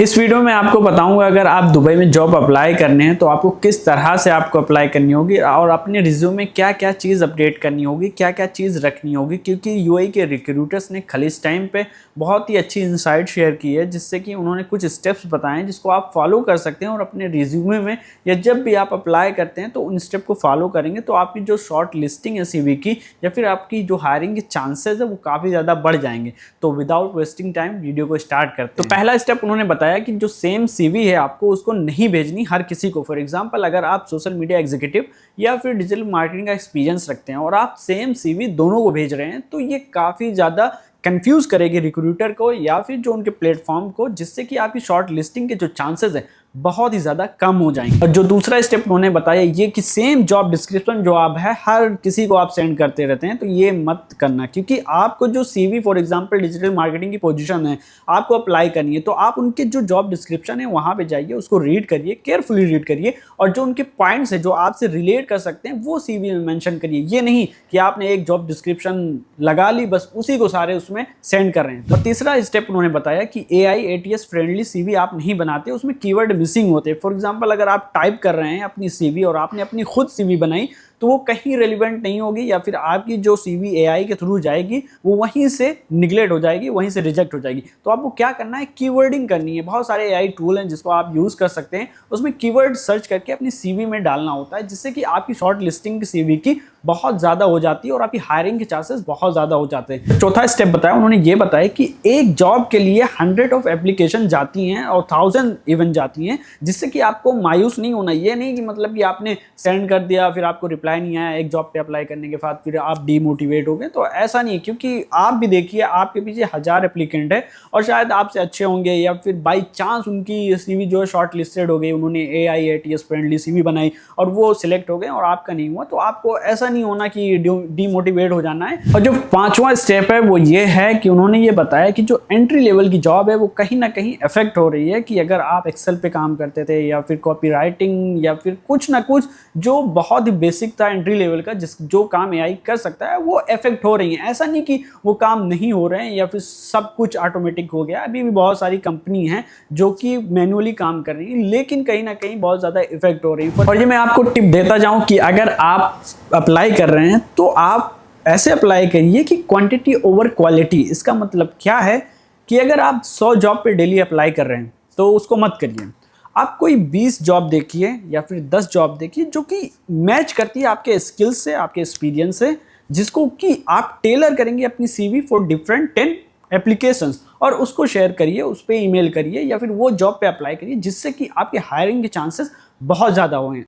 इस वीडियो में आपको बताऊंगा अगर आप दुबई में जॉब अप्लाई करने हैं तो आपको किस तरह से आपको अप्लाई करनी होगी और अपने रिज्यूम में क्या क्या चीज़ अपडेट करनी होगी, क्या क्या चीज़ रखनी होगी। क्योंकि यूएई के रिक्रूटर्स ने कल इस टाइम पे बहुत ही अच्छी इंसाइट शेयर की है, जिससे कि उन्होंने कुछ स्टेप्स बताए हैं जिसको आप फॉलो कर सकते हैं और अपने रिज्यूमे में या जब भी आप अप्लाई करते हैं तो उन स्टेप को फॉलो करेंगे तो आपकी जो शॉर्ट लिस्टिंग है सीवी की या फिर आपकी जो हायरिंग के चांसेस है वो काफ़ी ज़्यादा बढ़ जाएंगे। तो विदाउट वेस्टिंग टाइम वीडियो को स्टार्ट करते हैं। तो पहला स्टेप उन्होंने बताया कि जो सेम सीवी है आपको उसको नहीं भेजनी हर किसी को। फॉर एग्जांपल अगर आप सोशल मीडिया एग्जीक्यूटिव या फिर डिजिटल मार्केटिंग का एक्सपीरियंस रखते हैं और आप सेम सीवी दोनों को भेज रहे हैं तो ये काफ़ी ज़्यादा कंफ्यूज करेगी रिक्रूटर को या फिर जो उनके प्लेटफॉर्म को, जिससे कि आपकी शॉर्ट लिस्टिंग के जो चांसेस है बहुत ही ज़्यादा कम हो जाएंगे। और जो दूसरा स्टेप उन्होंने बताया ये कि सेम जॉब डिस्क्रिप्शन जो आप है हर किसी को आप सेंड करते रहते हैं तो ये मत करना। क्योंकि आपको जो CV for example digital marketing की पोजीशन है आपको अप्लाई करनी है तो आप उनके जो जॉब डिस्क्रिप्शन है वहाँ पे जाइए, उसको रीड करिए, केयरफुली रीड करिए और जो उनके पॉइंट्स है जो आपसे रिलेट कर सकते हैं वो सीवी में मेंशन करिए। ये नहीं कि आपने एक जॉब डिस्क्रिप्शन लगा ली बस उसी को सारे उसमें सेंड कर रहे हैं। और तीसरा स्टेप उन्होंने बताया कि AI ATS फ्रेंडली सीवी आप नहीं बनाते, उसमें कीवर्ड मिसिंग होते हैं। फॉर एग्जांपल अगर आप टाइप कर रहे हैं अपनी सीवी और आपने अपनी खुद सीवी बनाई तो वो कहीं रेलिवेंट नहीं होगी या फिर आपकी जो सीवी AI के थ्रू जाएगी वो वहीं से निगलेक्ट हो जाएगी, वहीं से रिजेक्ट हो जाएगी। तो आपको क्या करना है, कीवर्डिंग करनी है। बहुत सारे AI टूल हैं जिसको आप यूज़ कर सकते हैं, उसमें कीवर्ड सर्च करके अपनी सीवी में डालना होता है, जिससे कि आपकी शॉर्ट लिस्टिंग की सीवी की बहुत ज़्यादा हो जाती है और आपकी हायरिंग के चांसेस बहुत ज़्यादा हो जाते हैं। चौथा स्टेप बताया उन्होंने, ये बताया कि एक जॉब के लिए 100 ऑफ एप्लीकेशन जाती हैं और 1000 इवन जाती हैं, जिससे कि आपको मायूस नहीं होना। ये नहीं कि मतलब कि आपने सेंड कर दिया फिर आपको रिप्लाई नहीं आया एक जॉब पे अप्लाई करने के बाद फिर आप डीमोटिवेट हो गए, तो ऐसा नहीं। क्योंकि आप भी देखिए आपके पीछे 1000 एप्लीकेंट है और शायद आपसे अच्छे होंगे या फिर बाई चांस उनकी सीवी जो है शॉर्ट लिस्टेड हो गई, उन्होंने AI ATS फ्रेंडली सीवी बनाई और वो सिलेक्ट हो गए और आपका नहीं हुआ। तो आपको ऐसा नहीं होना कि डीमोटिवेट हो जाना है। और जो पांचवा स्टेप है वो ये है कि उन्होंने ये बताया कि जो एंट्री लेवल की जॉब है वो कहीं ना कहीं इफेक्ट हो रही है। कि अगर आप एक्सेल पे काम करते थे या फिर कॉपी राइटिंग या फिर कुछ ना कुछ जो बहुत ही बेसिक था एंट्री लेवल का, जो काम AI कर सकता है, वो इफेक्ट हो रही है। ऐसा नहीं कि वो काम नहीं हो रहे हैं या फिर सब कुछ ऑटोमेटिक हो गया। अभी भी बहुत सारी कंपनी हैं जो कि मैनुअली काम कर रही है, लेकिन कहीं ना कहीं बहुत ज़्यादा इफेक्ट हो रही है। और ये मैं आपको टिप देता जाऊं कि अगर आप अप्लाई कर रहे हैं तो आप ऐसे अप्लाई करिए कि क्वांटिटी ओवर क्वालिटी। इसका मतलब क्या है कि अगर आप 100 जॉब पे डेली अप्लाई कर रहे हैं तो उसको मत करिए। आप कोई 20 जॉब देखिए या फिर 10 जॉब देखिए जो कि मैच करती है आपके स्किल्स से, आपके एक्सपीरियंस से, जिसको कि आप टेलर करेंगे अपनी सीवी फॉर डिफरेंट 10 एप्लीकेशंस और उसको शेयर करिए, उस पर ईमेल करिए या फिर वो जॉब पे अप्लाई करिए, जिससे कि आपके हायरिंग के चांसेस बहुत ज़्यादा हुए हैं।